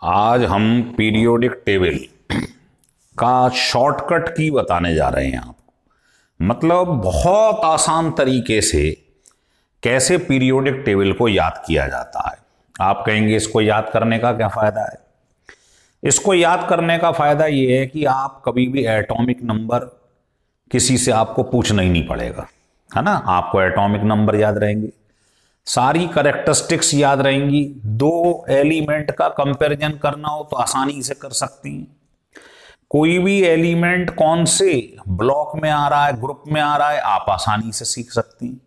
आज हम periodic table का शॉर्टकट की बताने जा रहे हैं आपको। मतलब बहुत आसान तरीके से कैसे पीरियोडिक टेबल को याद किया जाता है। आप कहेंगे इसको याद करने का क्या फायदा है? इसको याद करने का फायदा यह है कि आप कभी भी एटॉमिक नंबर किसी से आपको पूछना ही नहीं पड़ेगा, है ना। आपको एटॉमिक नंबर याद रहेंगे, सारी कैरेक्टरिस्टिक्स याद रहेंगी। दो एलिमेंट का कंपैरिजन करना हो तो आसानी से कर सकती हैं। कोई भी एलिमेंट कौन से ब्लॉक में आ रहा है, ग्रुप में आ रहा है, आप आसानी से सीख सकती हैं।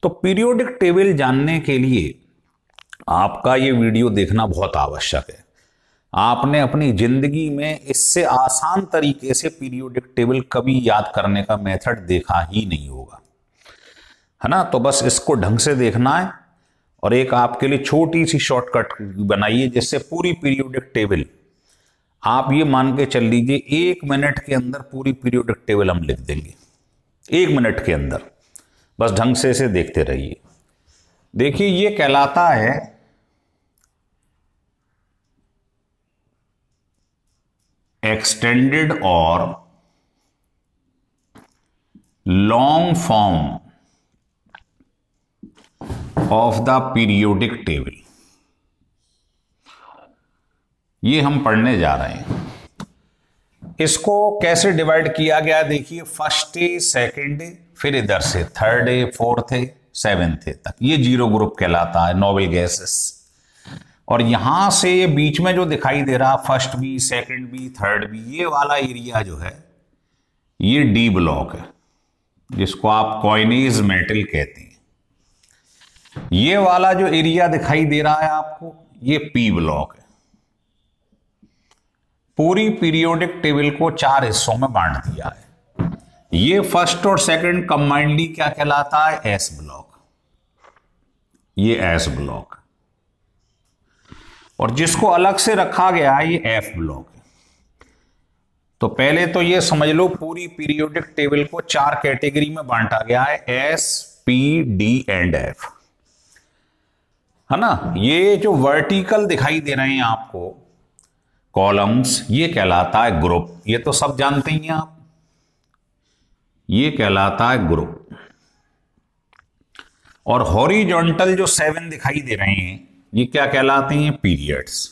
तो पीरियोडिक टेबल जानने के लिए आपका ये वीडियो देखना बहुत आवश्यक है। आपने अपनी जिंदगी में इससे आसान तरीके से पीरियोडिक टेबल कभी याद करने का मेथड देखा ही नहीं होगा, है ना। तो बस इसको ढंग से देखना है और एक आपके लिए छोटी सी शॉर्टकट बनाइए जिससे पूरी पीरियोडिक टेबल आप ये मान के चल लीजिए 1 मिनट के अंदर पूरी पीरियोडिक टेबल हम लिख देंगे। 1 मिनट के अंदर बस ढंग से इसे देखते रहिए। देखिए ये कहलाता है एक्सटेंडेड और long form of the periodic table. ये हम पढ़ने जा रहे हैं। इसको कैसे डिवाइड किया गया देखिए, फर्स्ट है, सेकंड है, फिर इधर से थर्ड है, फोर्थ है, सेवेंथ है तक। ये जीरो ग्रुप कहलाता है, नोबल गैसेस। और यहां से ये बीच में जो दिखाई दे रहा first B, second B, third B, ये वाला एरिया जो है ये डी ब्लॉक है, जिसको आप कॉइनेज मेटल कहते हैं। ये वाला जो एरिया दिखाई दे रहा है आपको, ये पी ब्लॉक है। पूरी पीरियोडिक टेबल को 4 हिस्सों में बांट दिया है। ये फर्स्ट और सेकंड कंबाइंडली क्या कहलाता है? S block. ये एस ब्लॉक, और जिसको अलग से रखा गया है ये एफ ब्लॉक है। तो पहले तो ये समझ लो पूरी पीरियोडिक टेबल को 4 कैटेगरी में बांटा गया है, S, P, D and F, है ना। ये जो वर्टिकल दिखाई दे रहे हैं आपको कॉलम्स, ये कहलाता है ग्रुप। ये तो सब जानते ही हैं आप, ये कहलाता है ग्रुप। और हॉरिजॉन्टल जो 7 दिखाई दे रहे हैं ये क्या कहलाते हैं? पीरियड्स।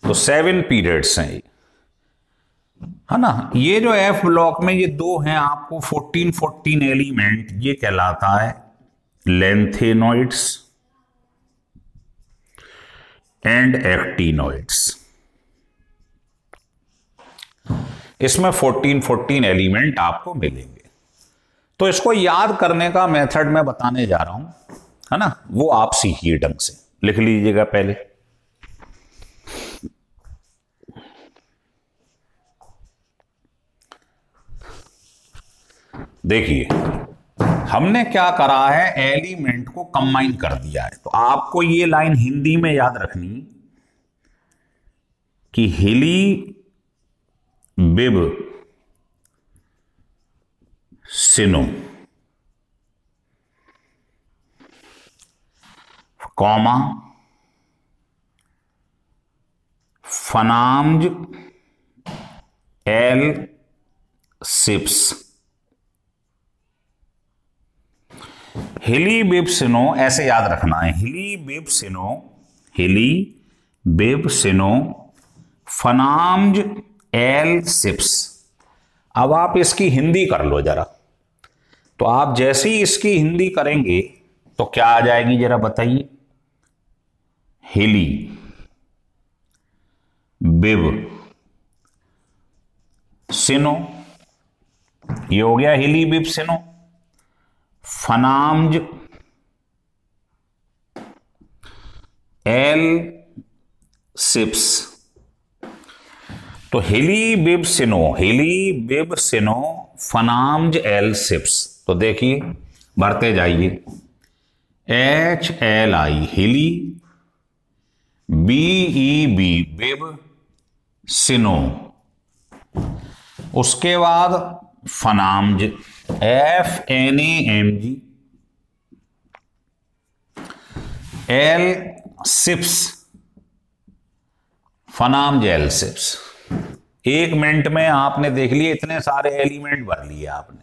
तो 7 पीरियड्स हैं, है ना। ये जो एफ ब्लॉक में ये 2 हैं आपको 14 एलिमेंट, ये कहलाता है लेंथेनॉइड्स एंड एक्टिनॉइड्स। इसमें 14 एलिमेंट आपको मिलेंगे। तो इसको याद करने का मेथड मैं बताने जा रहा हूं, है ना, वो आप सीखिए ढंग से। लिख लीजिएगा पहले। देखिए हमने क्या करा है, एलिमेंट को कंबाइन कर दिया है। तो आपको ये लाइन हिंदी में याद रखनी कि हिली बिब सिनो, कॉमा, फनाम्ज एल सिप्स। हिली बिब सिनो ऐसे याद रखना है, हिली बिब सिनो, हिली बिब सिनो, फनाम्ज एल सिप्स। अब आप इसकी हिंदी कर लो जरा। तो आप जैसे ही इसकी हिंदी करेंगे तो क्या आ जाएगी जरा बताइए? हिली बिब सिनो, ये हो गया हिली बिब सिनो। फनाम्ज एल सिप्स। तो हिली बिब सिनो, हिली बिब सिनो, फनाम्ज एल सिप्स। तो देखिए भरते जाइए, HLI हिली, BEB बिब सिनो, उसके बाद फनाम्ज FNAMG, एल सिप्स, फनाम जेल सिप्स। 1 मिनट में आपने देख लिए इतने सारे एलिमेंट भर लिए आपने,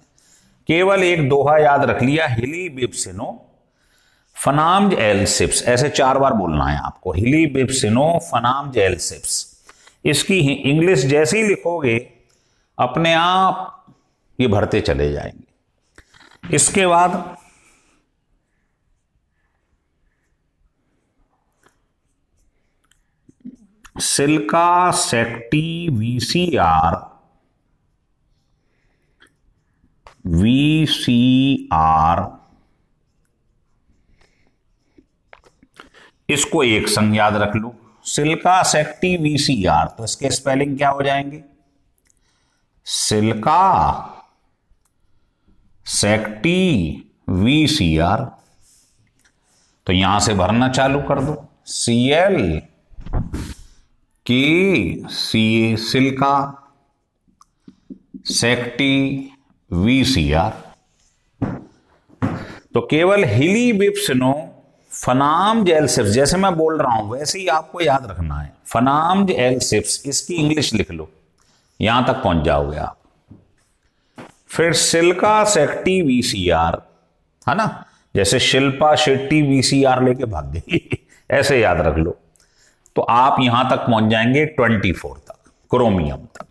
केवल एक दोहा याद रख लिया, हिली बिप्सिनो फनाम एल सिप्स, ऐसे 4 बार बोलना है आपको, हिली बिप्सिनो फनाम एल सिप्स। इसकी इंग्लिश जैसे ही लिखोगे अपने आप ये भरते चले जाएंगे। इसके बाद सिल्का सेक्टी वीसीआर, इसको एक संग याद रख लो, सिल्का सेक्टी वीसीआर। तो इसके स्पेलिंग क्या हो जाएंगे? सिल्का सेक्टी वीसीआर। तो यहां से भरना चालू कर दो, Cl के सी, सिल्का सेक्टी वीसीआर। तो केवल हिली बिप्सिनो फनाम एल सिप्स, जैसे मैं बोल रहा हूं वैसे ही आपको याद रखना है, फनाम एल सिप्स, इसकी इंग्लिश लिख लो, यहां तक पहुंच जाओगे आप। फिर सिल्का सेक्टी वीसीआर, है ना, जैसे शिल्पा शेट्टी वीसीआर लेके भाग गई ऐसे याद रख लो। तो आप यहां तक पहुंच जाएंगे 24 तक, क्रोमियम तक।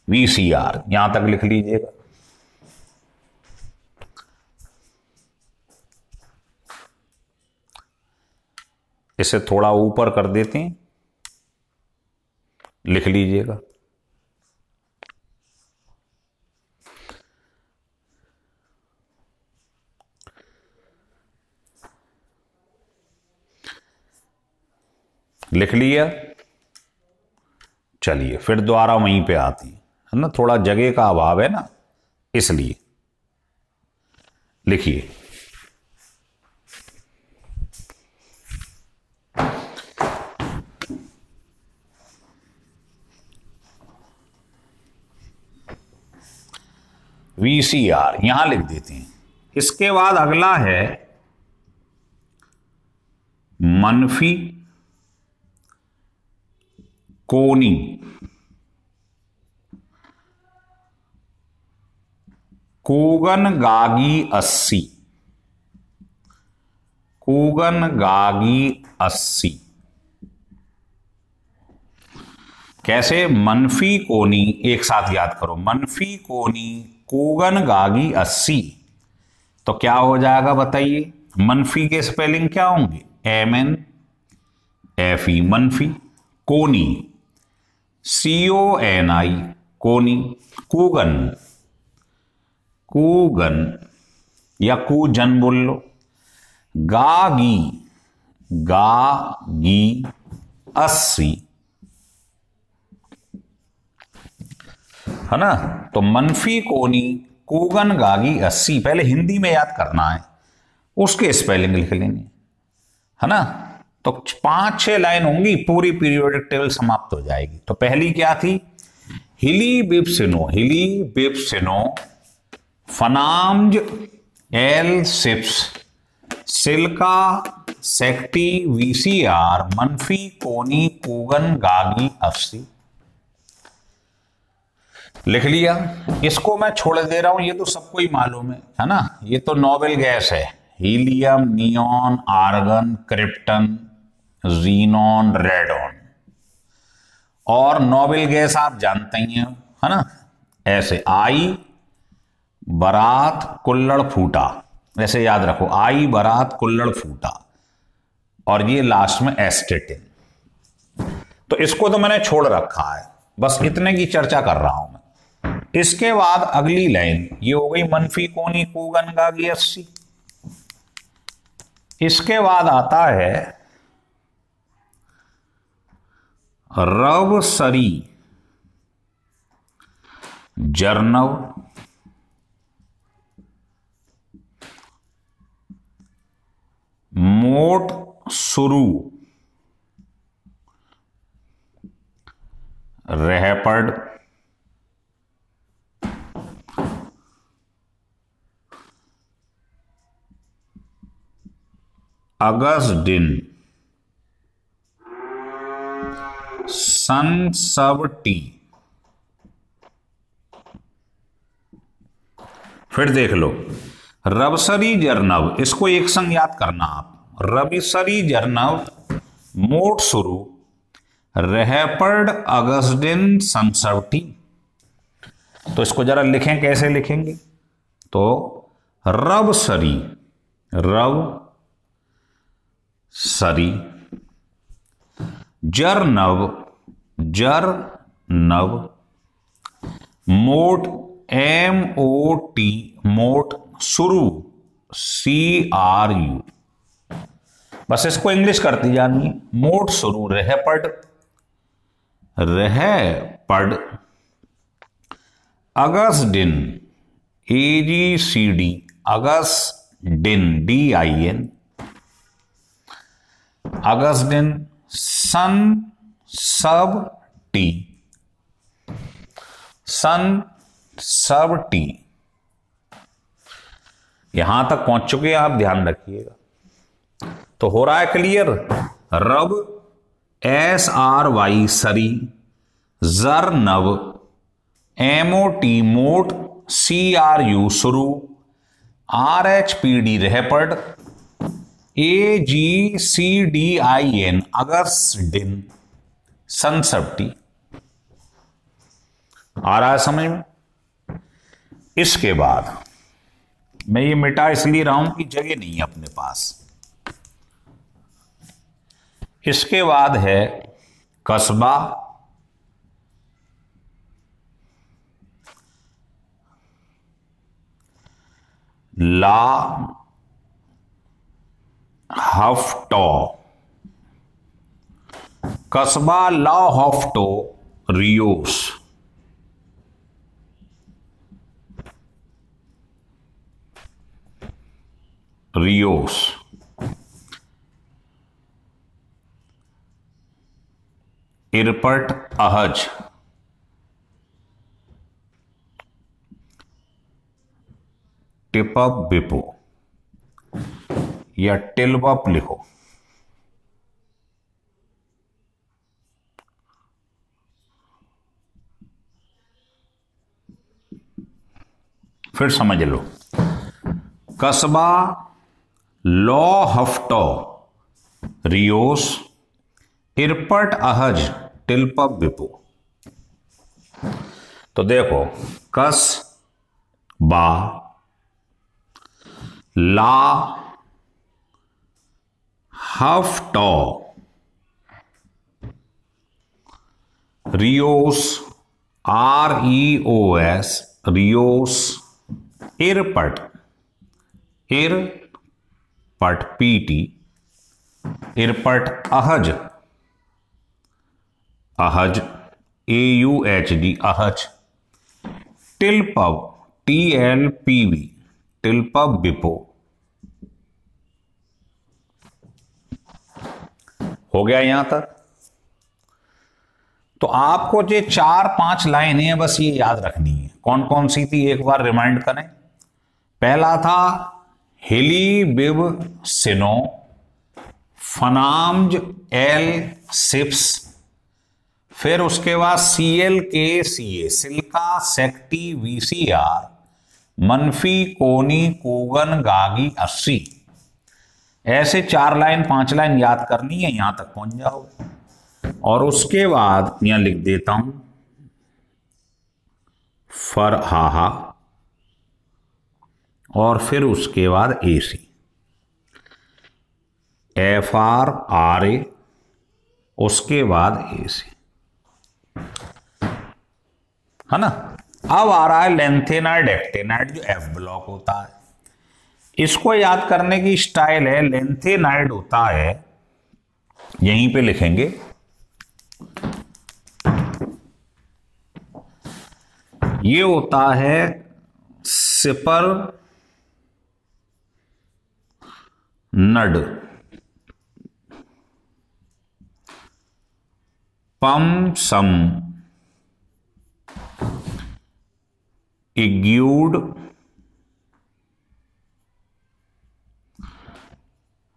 वीसीआर यहां तक लिख लीजिएगा। इसे थोड़ा ऊपर कर देते हैं, लिख लीजिएगा। लिख लिया। चलिए फिर दोबारा वहीं पे आती है ना, थोड़ा जगह का अभाव है ना, इसलिए लिखिए। वीसीआर यहां लिख देते हैं। इसके बाद अगला है मनफी कोनी, कूगन गागी 80, कूगन गागी 80। कैसे? मनफी कोनी, एक साथ याद करो, मनफी कोनी कूगन गागी 80। तो क्या हो जाएगा बताइए? मनफी के स्पेलिंग क्या होंगे? MNFE, मनफी। कोनी CONI, कोनी। कूगन, कूगन या कूजन बोल लो। गागी, गागी 80, है ना। तो मनफी कोनी कूगन गागी 80 पहले हिंदी में याद करना है, उसके स्पेलिंग लिख लेंगे, है ना। तो 5-6 लाइन होंगी, पूरी पीरियोडिक टेबल समाप्त हो जाएगी। तो पहली क्या थी? हिली बिप्सिनो, हिली बिप्सिनो फनाम्ज एल सिप्स, सिल्का सेक्टी वीसीआर, मनफी कोनी कूगन गागी 80। लिख लिया। इसको मैं छोड़ दे रहा हूं, ये तो सबको ही मालूम है ना। ये तो नोबेल गैस है, helium, neon, argon, krypton, xenon, radon. और नोबेल गैस आप जानते ही हैं, है ना। ऐसे आई बारात कुल्लड़ फूटा, ऐसे याद रखो, आई बारात कुल्लड़ फूटा, और ये लास्ट में एस्टेटिन। तो इसको तो मैंने छोड़ रखा है, बस इतने की चर्चा कर रहा हूं मैं। इसके बाद अगली लाइन ये हो गई मनफी कोनी कूगन गागी 80। इसके बाद आता है रव सरी जर्नव, मोट सुरु रहपड़, अगस्टिन सन्स ऑफ टी। फिर देख लो, रबसरी जर्नव, इसको एक संग याद करना आप। रबसरी जर्नव मोट शुरू रहपर्ड अगस्टिन सन्स ऑफ टी। तो इसको जरा लिखें, कैसे लिखेंगे? तो रब सरी, रब सरी, जर नव, जर नव, मोट MOT, मोट शुरू CRU। बस इसको इंग्लिश करती जानी है। मोट शुरू रहपड़, रहपड़ अगस्टिन AGCD, अगस्टिन DIN, अगस्टिन सन सब टी, सन सब टी। यहां तक पहुंच चुके हैं आप, ध्यान रखिएगा। तो हो रहा है क्लियर? रब SRY सरी, जर नव MOT मोट, CRU शुरू, RHPD रहपड़, AGCDIN अगस्टिन सन्स ऑफ टी। आ रहा है समझ में? इसके बाद मैं ये मिटा इसलिए रहा हूं कि जगह नहीं है अपने पास। इसके बाद है कस्बा, ला हफ्टो, कस्बा ला हफ्टो रियोस, रियोस, इरपट अहज, टिपअप बिपो या टिलवप लिखो। फिर समझ लो, कस्बा लॉ हफ्टो रियोस, इरपट अहज, टिलपप बिपो। तो देखो, कस बा, ला हफ्टो रियोस, REOS रियोस, इरपट, इरपट PT, इरपट अहज, अहज AUHD अहज, टिलपव TLPV, टिलपव बिपो। हो गया यहां तक? तो आपको जो 4-5 लाइनें हैं बस ये याद रखनी है। कौन कौन सी थी, एक बार रिमाइंड करें। पहला था हिली बिब सिनो, फनाम्ज एल सिप्स, फिर उसके बाद CLKCA सिल्का सेक्टी VCR, मनफी कोनी कोगन गागी 80। ऐसे 4 लाइन 5 लाइन याद करनी है, यहां तक पहुंच जाओ। और उसके बाद यहां लिख देता हूं फर हाहा, और फिर उसके बाद AC, FRRA, उसके बाद AC, है ना। अब आ रहा है लेंथेनाइड एक्टेनाइड, जो F ब्लॉक होता है। इसको याद करने की स्टाइल है, लेंथेनाइड होता है, यहीं पे लिखेंगे, ये होता है सिपर नड, पम सम, इग्यूड,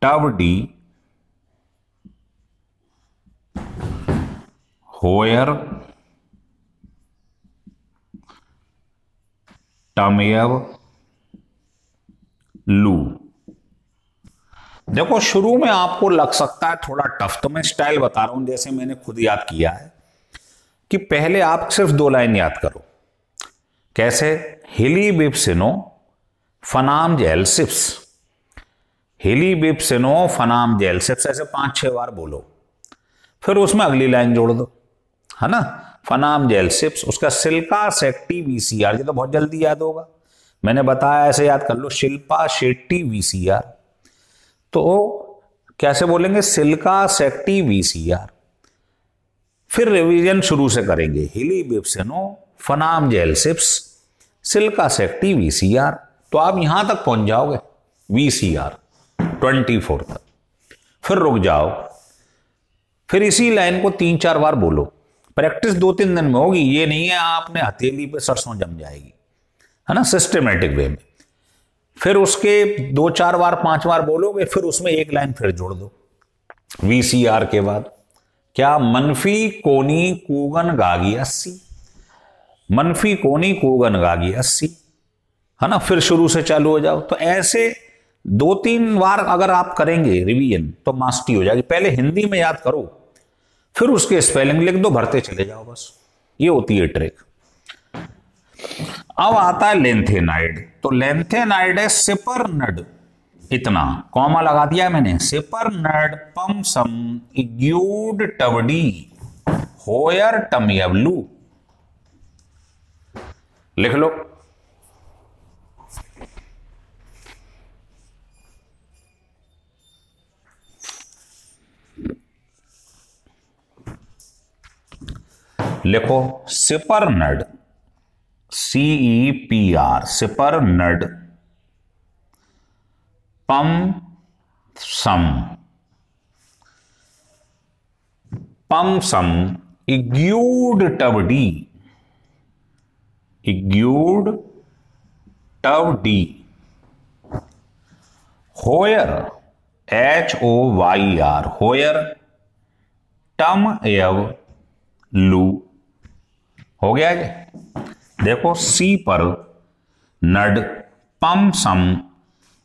टव डी होयर टमेव लू। देखो शुरू में आपको लग सकता है थोड़ा टफ, तो मैं स्टाइल बता रहा हूं जैसे मैंने खुद याद किया है कि पहले आप सिर्फ 2 लाइन याद करो। कैसे? हिलीबिप्सिनो फनाम जेलसिप्स, हिलीबिप्सिनो फनाम जेलसिप्स, ऐसे 5-6 बार बोलो। फिर उसमें अगली लाइन जोड़ दो, है ना, फनाम जेलसिप्स, उसका सिल्का शेट्टी वीसीआर, ये तो बहुत जल्दी याद होगा, मैंने बताया ऐसे याद कर लो, शिल्पा शेट्टी वीसीआर। तो कैसे बोलेंगे? सिल्का शेट्टी वीसीआर। फिर रिवीजन शुरू से करेंगे, हिलीबिप्सिनो फनाम जेलसिप्स सिल्का शेट्टी वीसीआर, तो आप यहां तक पहुंच जाओगे वीसीआर 24 तक। फिर रुक जाओ, फिर इसी लाइन को 3-4 बार बोलो। प्रैक्टिस 2-3 दिन में होगी, ये नहीं है आपने हथेली पे सरसों जम जाएगी, है ना, सिस्टमेटिक वे में। फिर उसके 2-4 बार 5 बार बोलोगे, फिर उसमें एक लाइन फिर जोड़ दो वीसीआर के बाद। क्या? मनफी कोनी कूगन गागी 80, मनफी कोनी कूगन गागी 80, है ना। फिर शुरू से चालू हो जाओ। तो ऐसे 2-3 बार अगर आप करेंगे रिवीजन तो मास्टरी हो जाएगी। पहले हिंदी में याद करो, फिर उसके स्पेलिंग लिख दो, भरते चले जाओ, बस ये होती है ट्रिक। अब आता है लेंथेनाइड। तो लेंथेनाइड है सिपरनड, इतना कॉमा लगा दिया है मैंने, सिपरनड पमसम इग्यूड टवडी होयर टमियवलू, लिख लो। लिखो सिपरनड, CEPR, सिपरनड पम सम, पम सम इग्यूड टवडी, इग्यूड टवडी होयर HOYR, होयर टम एव लू। हो गया जी। देखो सी पर नड पम सम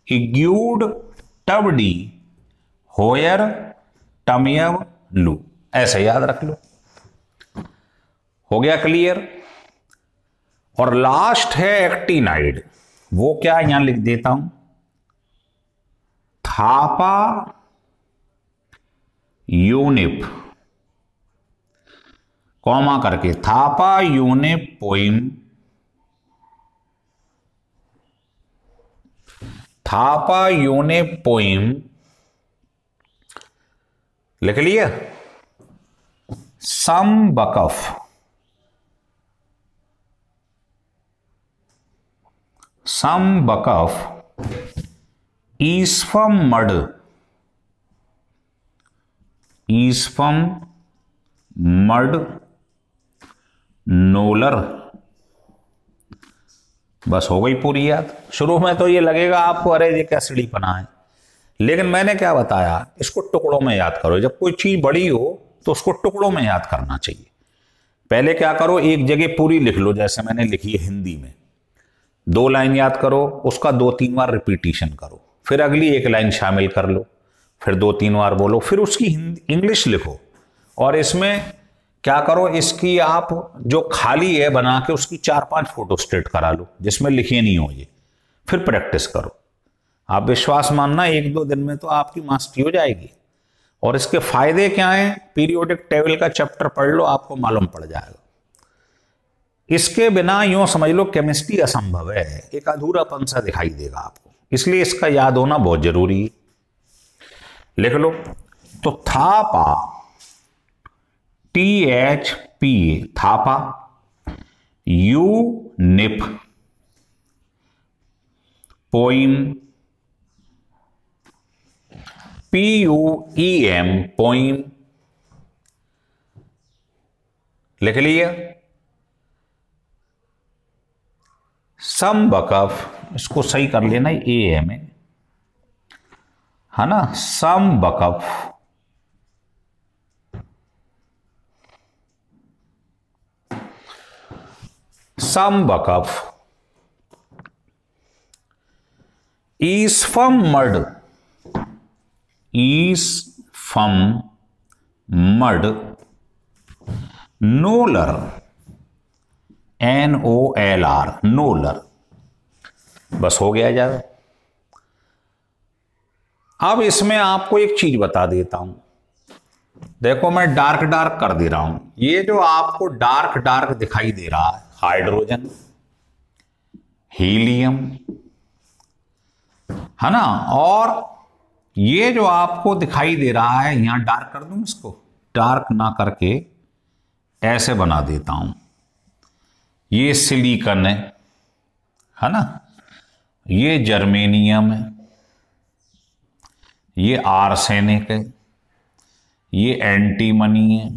इग्यूड टवडी होयर टमियव लू, ऐसे याद रख लो। हो गया क्लियर। और लास्ट है एक्टिनाइड, वो क्या यहां लिख देता हूं, थापा यूनिप, कॉमा करके, Thapa UNEP poem, Thapa UNEP poem, लिख लिया। सम बकफ, सम बकफ ईस्फम मड, ईस्फम मड नोलर। बस हो गई पूरी याद। शुरू में तो ये लगेगा आपको अरे ये क्या सीढ़ीपना है, लेकिन मैंने क्या बताया, इसको टुकड़ों में याद करो। जब कोई चीज बड़ी हो तो उसको टुकड़ों में याद करना चाहिए। पहले क्या करो, एक जगह पूरी लिख लो, जैसे मैंने लिखी है हिंदी में, 2 लाइन याद करो, उसका 2-3 बार रिपीटिशन करो, फिर अगली 1 लाइन शामिल कर लो, फिर 2-3 बार बोलो, फिर उसकी इंग्लिश लिखो। और इसमें क्या करो, इसकी आप जो खाली है बना के उसकी 4-5 फोटो स्टेट करा लो जिसमें लिखे नहीं हो ये, फिर प्रैक्टिस करो। आप विश्वास मानना 1-2 दिन में तो आपकी मास्टरी हो जाएगी। और इसके फायदे क्या हैं, पीरियोडिक टेबल का चैप्टर पढ़ लो, आपको मालूम पड़ जाएगा। इसके बिना यूं समझ लो केमिस्ट्री असंभव है, एक अधूरापन सा दिखाई देगा आपको, इसलिए इसका याद होना बहुत जरूरी है। लिख लो। तो Thapa THPA, Thapa, UNEP poem, PUEM poem, लिख लिया। सम बकफ, इसको सही कर लेना, AM है, है ना, सम वकफ, सम वकफ, ईस फम मड, ईस फम मड, नोलर, NOLR, नोलर। बस हो गया ज्यादा। अब इसमें आपको एक चीज बता देता हूं, देखो मैं डार्क डार्क कर दे रहा हूं। ये जो आपको डार्क डार्क दिखाई दे रहा है, हाइड्रोजन, हीलियम, है ना, और ये जो आपको दिखाई दे रहा है, यहां डार्क कर दूं, इसको डार्क ना करके ऐसे बना देता हूं। ये सिलिकॉन है ना, ये जर्मेनियम है, ये आर्सेनिक है, ये एंटीमनी है,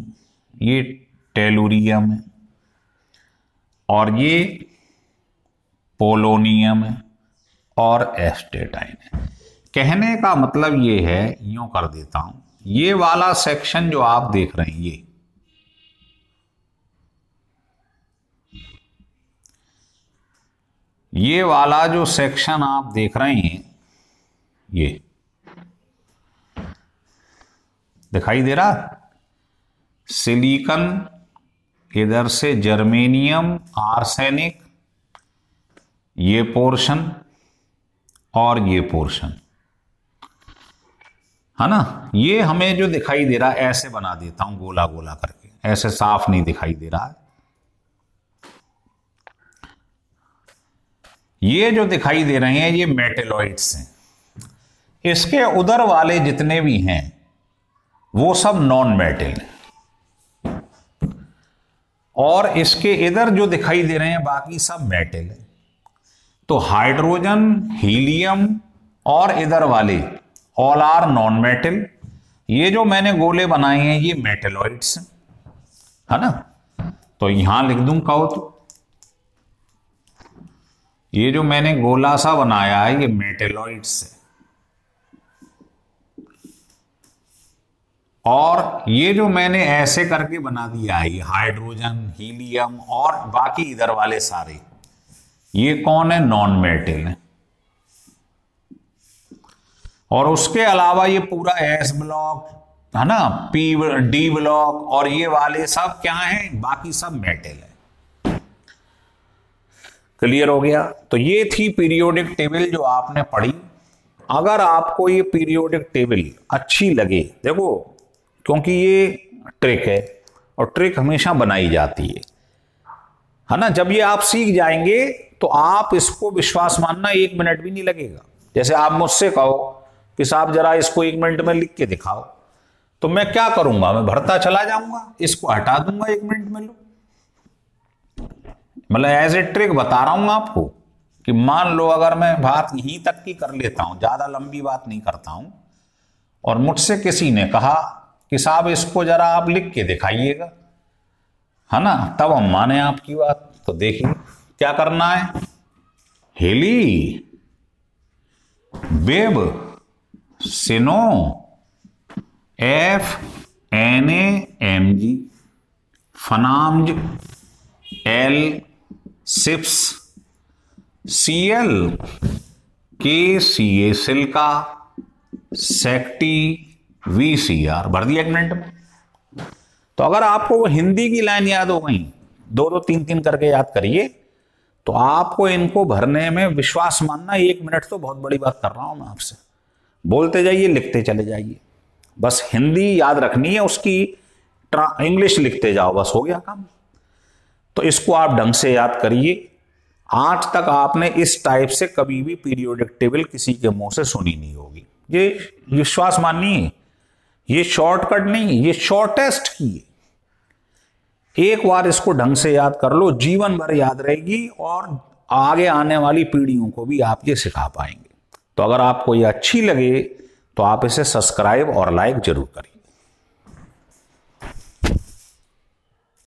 ये टेलुरियम है, और ये पोलोनियम है, और एस्टेटाइन है। कहने का मतलब ये है, यूं कर देता हूं, ये वाला सेक्शन जो आप देख रहे हैं, ये वाला जो सेक्शन आप देख रहे हैं, ये दिखाई दे रहा, सिलिकॉन, इधर से जर्मेनियम, आर्सेनिक, ये पोर्शन और ये पोर्शन, है ना, ये हमें जो दिखाई दे रहा है, ऐसे बना देता हूं गोला गोला करके, ऐसे साफ नहीं दिखाई दे रहा है। ये जो दिखाई दे रहे हैं, ये मेटेलॉइड्स हैं। इसके उधर वाले जितने भी हैं वो सब नॉन मेटल हैं, और इसके इधर जो दिखाई दे रहे हैं बाकी सब मेटल है। तो हाइड्रोजन, हीलियम और इधर वाले ऑल आर नॉन मेटल। ये जो मैंने गोले बनाए हैं ये मेटेलॉइड्स हैं, है ना। तो यहां लिख दूं कहो तो, ये जो मैंने गोला सा बनाया है ये मेटेलॉइड्स है, और ये जो मैंने ऐसे करके बना दिया है, ये हाइड्रोजन, हीलियम और बाकी इधर वाले सारे, ये कौन है, नॉन मेटल है। और उसके अलावा ये पूरा एस ब्लॉक, है ना, पी डी ब्लॉक और ये वाले सब क्या हैं, बाकी सब मेटल है। क्लियर हो गया। तो ये थी पीरियोडिक टेबल जो आपने पढ़ी। अगर आपको ये पीरियोडिक टेबल अच्छी लगे, देखो क्योंकि ये ट्रिक है और ट्रिक हमेशा बनाई जाती है ना। जब ये आप सीख जाएंगे तो आप इसको विश्वास मानना 1 मिनट भी नहीं लगेगा। जैसे आप मुझसे कहो कि साहब जरा इसको 1 मिनट में लिख के दिखाओ, तो मैं क्या करूंगा, मैं भरता चला जाऊंगा, इसको हटा दूंगा 1 मिनट में। लो, मतलब एज ए ट्रिक बता रहा हूं आपको कि मान लो अगर मैं बात यहीं तक की कर लेता हूं, ज्यादा लंबी बात नहीं करता हूं, और मुझसे किसी ने कहा कि साहब इसको जरा आप लिख के दिखाइएगा, है ना, तब हम माने आपकी बात। तो देखिए क्या करना है, हेली, बेब, सिनो, FNAMG, फनाम्ज, L, सिप्स, Cl, KCA, सिल्का, सेक्टी, VCR। भर दिया 1 मिनट में। तो अगर आपको वो हिंदी की लाइन याद हो गई, 2-2, 3-3 करके याद करिए, तो आपको इनको भरने में विश्वास मानना 1 मिनट तो बहुत बड़ी बात कर रहा हूं मैं आपसे। बोलते जाइए, लिखते चले जाइए, बस हिंदी याद रखनी है, उसकी इंग्लिश लिखते जाओ, बस हो गया काम। तो इसको आप ढंग से याद करिए। आज तक आपने इस टाइप से कभी भी पीरियोडिक टेबल किसी के मुंह से सुनी नहीं होगी। ये विश्वास मानिए, ये शॉर्टकट नहीं, ये शॉर्टेस्ट की है। एक बार इसको ढंग से याद कर लो, जीवन भर याद रहेगी, और आगे आने वाली पीढ़ियों को भी आप ये सिखा पाएंगे। तो अगर आपको ये अच्छी लगे तो आप इसे सब्सक्राइब और लाइक जरूर करिए।